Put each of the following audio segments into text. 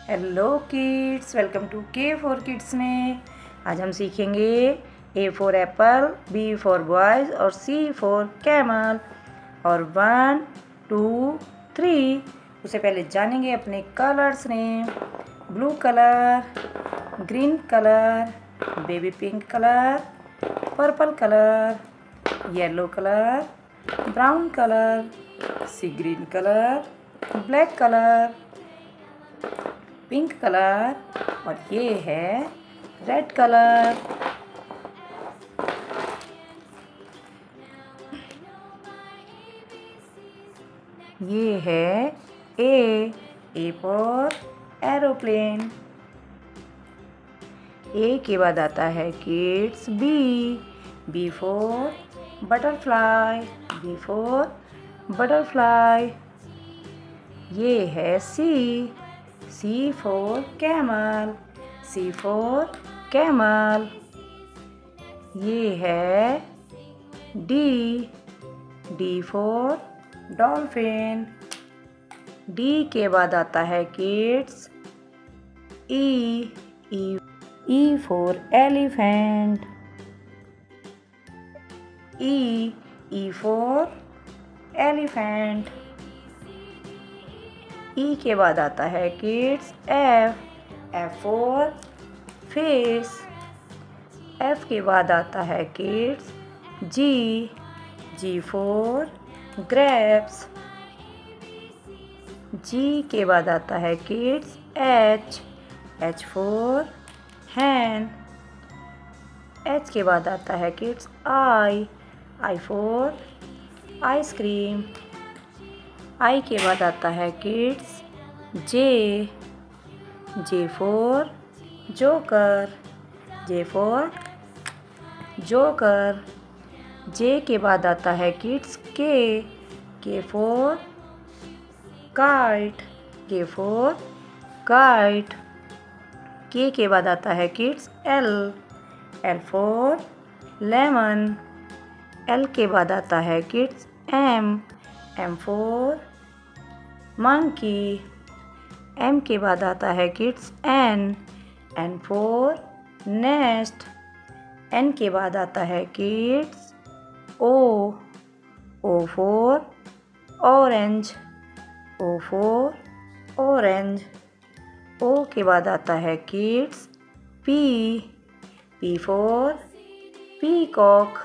Hello kids, welcome to K for kids में। आज हम सीखेंगे A for apple, B for boys और सी फॉर कैमल और 1 2 3। उससे पहले जानेंगे अपने colours name. Blue colour, green colour, baby pink colour, purple colour, yellow colour, brown colour, sea green colour, black colour, pink colour और ये है red colour. ये है ए फॉर एरोप्लेन। ए के बाद आता है kids B for butterfly, B for butterfly. ये है C for camel, C for camel. ये है डी फॉर डॉल्फिन। डी के बाद आता है kids E for elephant. E for elephant. E के बाद आता है kids F for fish. F के बाद आता है kids G for grapes. G के बाद आता है kids H for hen. H के बाद आता है kids I for ice cream. I के बाद आता है kids J for joker, J for joker. J के बाद आता है kids K for kite, K for kite. के बाद आता है kids L for lemon. L के बाद आता है kids M for monkey. M के बाद आता है kids N for nest. N के बाद आता है kids O for orange, O for orange. O के बाद आता है kids P for peacock.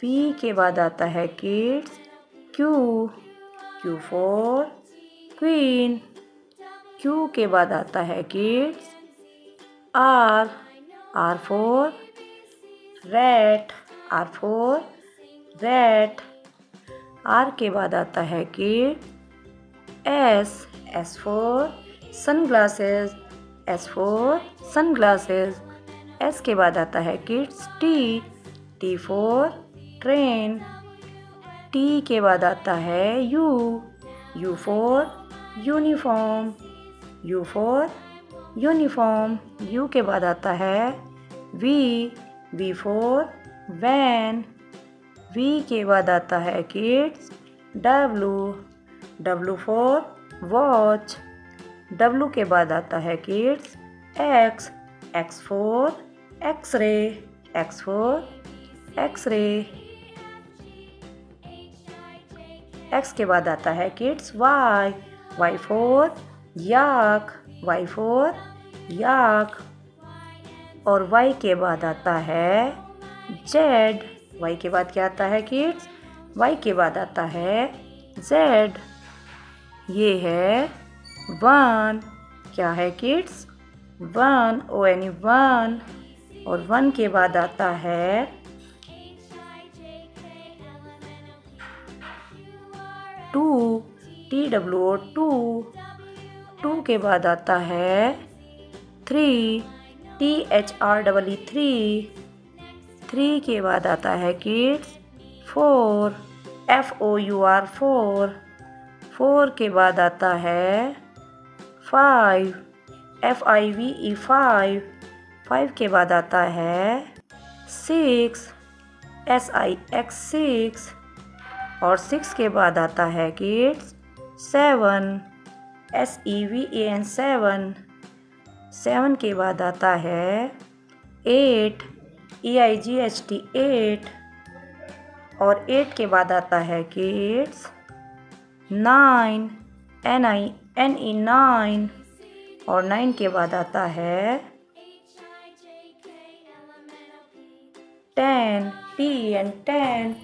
P के बाद आता है kids Q for queen. Q के बाद आता है kids R for rat, R for rat. Are के बाद आता है kid S for sunglasses, S for sunglasses. S के बाद आता है kids T for train. T के बाद आता है you for uniform, you for uniform. You के बाद आता है वी फॉर वैन। वी के बाद आता है kids W for watch. W के बाद आता है kids X for x ray, X for x ray. X के बाद आता है kids Y for yak, Y for yak. और वाई के बाद आता है जेड। वाई के बाद क्या आता है किड्स? वाई के बाद आता है जेड। ये है 1। क्या है किड्स? 1 ONE 1। और 1 के बाद आता है 2 TWO 2। 2 के बाद आता है 3 THREE 3। 3 के बाद आता है किड्स 4 FOUR 4। 4 के बाद आता है 5 FIVE 5। 5 के बाद आता है 6 SIX 6। और 6 के बाद आता है किड्स 7 SEVEN 7। 7 के बाद आता है 8 EIGHT 8। और 8 के बाद आता है किड्स 9 NINE 9। और 9 के बाद आता है 10 TEN 10।